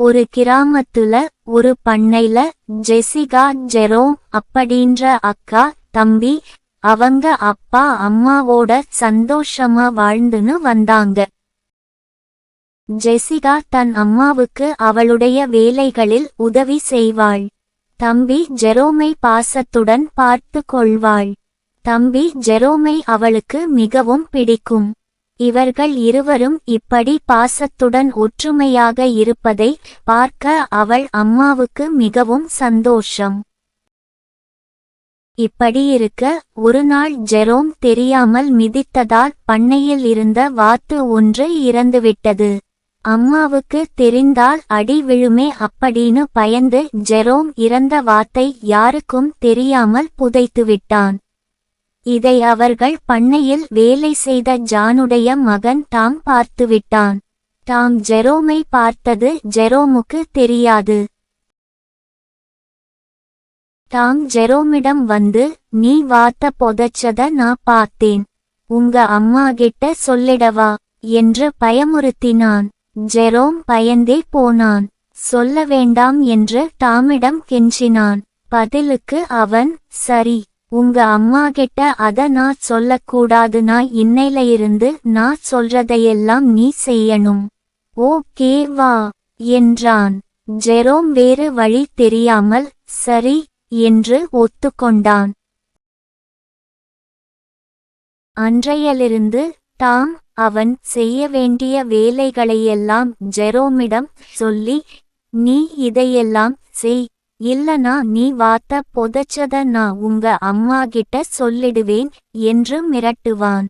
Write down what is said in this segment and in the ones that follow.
ஒரு கிராமத்துல ஒரு பண்ணையில ஜெசிகா, ஜெரோம் அப்படின்ற அக்கா தம்பி அவங்க அப்பா அம்மாவோட சந்தோஷமா வாழ்ந்துன்னு வந்தாங்க. ஜெசிகா தன் அம்மாவுக்கு அவளுடைய வேலைகளில் உதவி செய்வாள். தம்பி ஜெரோமை பாசத்துடன் பார்த்து கொள்வாள். தம்பி ஜெரோமை அவளுக்கு மிகவும் பிடிக்கும். இவர்கள் இருவரும் இப்படி பாசத்துடன் ஒற்றுமையாக இருப்பதை பார்க்க அவள் அம்மாவுக்கு மிகவும் சந்தோஷம். இப்படியிருக்க ஒருநாள் ஜெரோம் தெரியாமல் மிதித்ததால் பண்ணையில் இருந்த வாத்து ஒன்று இறந்துவிட்டது. அம்மாவுக்கு தெரிந்தால் அடி விழுமே அப்படின்னு பயந்து ஜெரோம் இறந்த வாத்தை யாருக்கும் தெரியாமல் புதைத்துவிட்டான். இதை அவர்கள் பண்ணையில் வேலை செய்த ஜானுடைய மகன் டாம் பார்த்துவிட்டான். டாம் ஜெரோமை பார்த்தது ஜெரோமுக்கு தெரியாது. டாம் ஜெரோமிடம் வந்து, நீ வாத்த புதைச்சத நான் பார்த்தேன், உங்க அம்மா கிட்ட சொல்லிடவா என்று பயமுறுத்தினான். ஜெரோம் பயந்தே போனான். சொல்ல வேண்டாம் என்று டாமிடம் கெஞ்சினான். பதிலுக்கு அவன், சரி, உங்க அம்மா கிட்ட அத நான் சொல்லக்கூடாதுனா இன்னையில இருந்து நான் சொல்றதையெல்லாம் நீ செய்யணும், ஓகே வா என்றான். ஜெரோம் வேறு வழி தெரியாமல் சரி என்று ஒத்துக்கொண்டான். அன்றையிலிருந்து டாம் அவன் செய்ய வேண்டிய வேலைகளையெல்லாம் ஜெரோமிடம் சொல்லி, நீ இதையெல்லாம் செய், இல்லனா நீ வாத்த புதைச்சத நான் உங்க அம்மா கிட்ட சொல்லிடுவேன் என்று மிரட்டுவான்.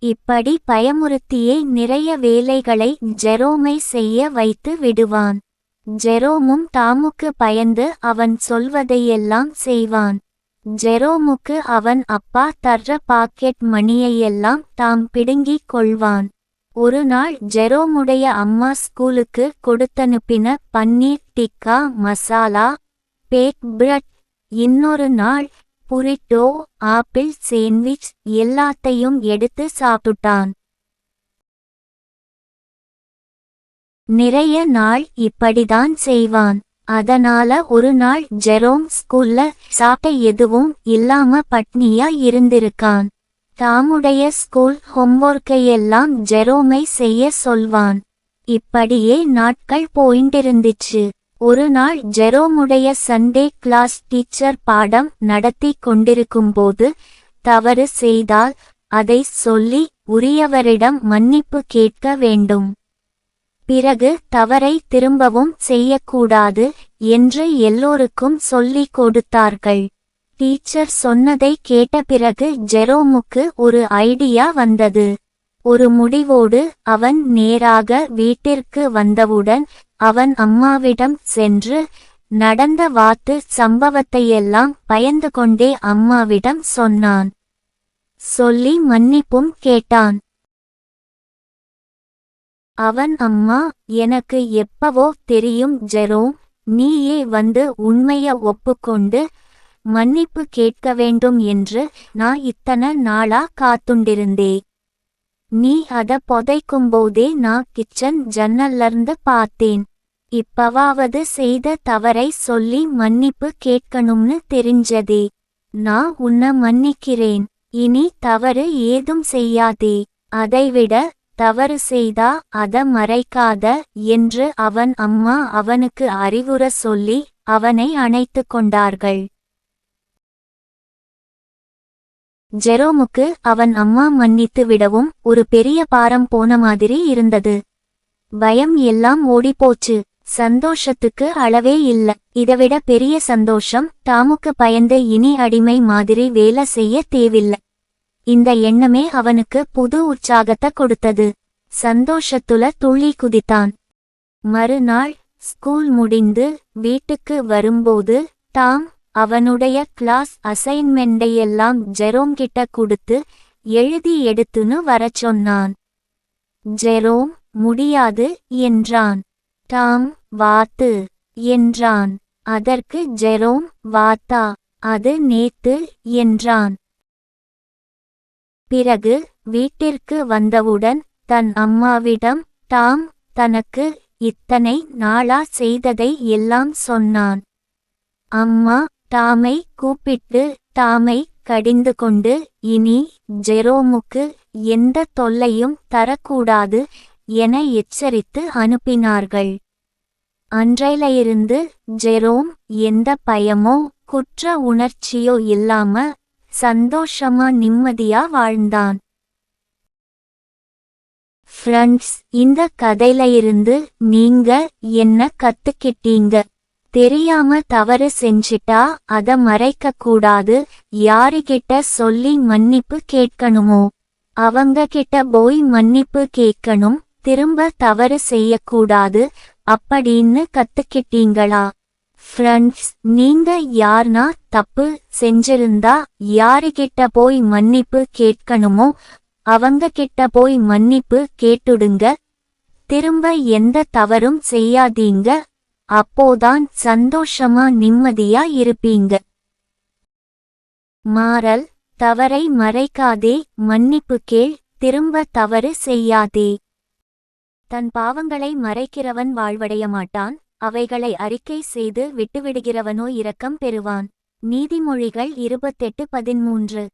இப்படி பயமுறுத்தியே நிறைய வேலைகளை ஜெரோமை செய்ய வைத்து விடுவான். ஜெரோமும் டாமுக்கு பயந்து அவன் சொல்வதையெல்லாம் செய்வான். ஜெரோமுக்கு அவன் அப்பா தர்ற பாக்கெட் மணியையெல்லாம் டாம் பிடுங்கிக் கொள்வான். ஒரு நாள் ஜெரோமுடைய அம்மா ஸ்கூலுக்கு கொடுத்தனுப்பின பன்னீர் டிக்கா மசாலா, பேக் பிரெட், இன்னொரு நாள் புரிட்டோ, ஆப்பிள் சேண்ட்விச் எல்லாத்தையும் எடுத்து சாப்பிட்டான். நிறைய நாள் இப்படிதான் செய்வான். அதனால ஒரு நாள் ஜெரோம் ஸ்கூல்ல சாப்பிட்ட எதுவும் இல்லாம பட்னியா இருந்திருக்கான். டாமுடைய ஸ்கூல் ஹோம்வொர்க்கையெல்லாம் ஜெரோமை செய்ய சொல்வான். இப்படியே நாட்கள் போயிண்டிருந்துச்சு. ஒரு நாள் ஜெரோமுடைய சண்டே கிளாஸ் டீச்சர் பாடம் நடத்தி கொண்டிருக்கும்போது தவறு செய்தால் அதை சொல்லி உரியவரிடம் மன்னிப்பு கேட்க வேண்டும். பிறகு தவறை திரும்பவும் செய்யக்கூடாது என்று எல்லோருக்கும் சொல்லிக் கொடுத்தார்கள். டீச்சர் சொன்னதை கேட்ட பிறகு ஜெரோமுக்கு ஒரு ஐடியா வந்தது. ஒரு முடிவோடு அவன் நேராக வீட்டிற்கு வந்தவுடன் அவன் அம்மாவிடம் சென்று நடந்த வாத்து சம்பவத்தையெல்லாம் பயந்து கொண்டே அம்மாவிடம் சொன்னான். சொல்லி மன்னிப்பும் கேட்டான். அவன் அம்மா, எனக்கு எப்பவோ தெரியும் ஜெரோம், நீயே வந்து உண்மைய ஒப்புக்கொண்டு மன்னிப்பு கேட்க வேண்டும் என்று நான் இத்தனை நாளா காத்துண்டிருந்தே. நீ அத புதைக்கும்போதே நான் கிச்சன் ஜன்னல்லர்ந்து பார்த்தேன். இப்பவாவது செய்த தவறை சொல்லி மன்னிப்பு கேட்கணும்னு தெரிஞ்சதே. நான் உன்னை மன்னிக்கிறேன். இனி தவறு ஏதும் செய்யாதே. அதைவிட தவறு செய்தா அத மறைக்காத என்று அவன் அம்மா அவனுக்கு அறிவுரை சொல்லி அவனை அணைத்து கொண்டார்கள். ஜெரோமுக்கு அவன் அம்மா மன்னித்து விடவும் ஒரு பெரிய பாரம் போன மாதிரி இருந்தது. பயம் எல்லாம் ஓடிப்போச்சு. சந்தோஷத்துக்கு அளவே இல்ல. இதைவிட பெரிய சந்தோஷம், டாமுக்கு பயந்து இனி அடிமை மாதிரி வேலை செய்ய தேவில்ல. இந்த எண்ணமே அவனுக்கு புது உற்சாகத்தை கொடுத்தது. சந்தோஷத்துல துள்ளி குதித்தான். மறுநாள் ஸ்கூல் முடிந்து வீட்டுக்கு வரும்போது டாம் அவனுடைய கிளாஸ் அசைன்மெண்டையெல்லாம் ஜெரோம் கிட்ட கொடுத்து எழுதி எடுத்துன்னு வரச் சொன்னான். ஜெரோம் முடியாது என்றான். டாம் வாத்து என்றான். அதற்கு ஜெரோம் வாத்தா, அது நேத்து என்றான். பிறகு வீட்டிற்கு வந்தவுடன் தன் அம்மாவிடம் டாம் தனக்கு இத்தனை நாளா செய்ததை எல்லாம் சொன்னான். அம்மா டாமை கூப்பிட்டு டாமை கடிந்து கொண்டு இனி ஜெரோமுக்கு எந்த தொல்லையும் தரக்கூடாது என எச்சரித்து அனுப்பினார்கள். அன்றையிலிருந்து ஜெரோம் எந்த பயமோ குற்ற உணர்ச்சியோ இல்லாம சந்தோஷமா நிம்மதியா வாழ்ந்தான். ஃப்ரெண்ட்ஸ், இந்த கதையில இருந்து நீங்க என்ன கத்துக்கிட்டீங்க? தெரியாம தவறு செஞ்சிட்டா அத மறைக்க கூடாது. யாருகிட்ட சொல்லி மன்னிப்பு கேட்கணுமோ அவங்க கிட்ட போய் மன்னிப்பு கேட்கணும். திரும்ப தவறு செய்யக்கூடாது அப்படின்னு கத்துக்கிட்டீங்களா? ஃப்ரெண்ட்ஸ், நீங்க யார்னா தப்பு செஞ்சிருந்தா யாருகிட்ட போய் மன்னிப்பு கேட்கணுமோ அவங்க கிட்ட போய் மன்னிப்பு கேட்டுடுங்க. திரும்ப எந்த தவறும் செய்யாதீங்க. அப்போதான் சந்தோஷமா நிம்மதியா இருப்பீங்க. மாறல்: தவறை மறைக்காதே, மன்னிப்பு கேள், திரும்ப தவறு செய்யாதே. தன் பாவங்களை மறைக்கிறவன் வாழ்வடைய மாட்டான், அவைகளை அறிக்கை செய்து விட்டுவிடுகிறவனோ இரக்கம் பெறுவான். நீதிமொழிகள் 28:13.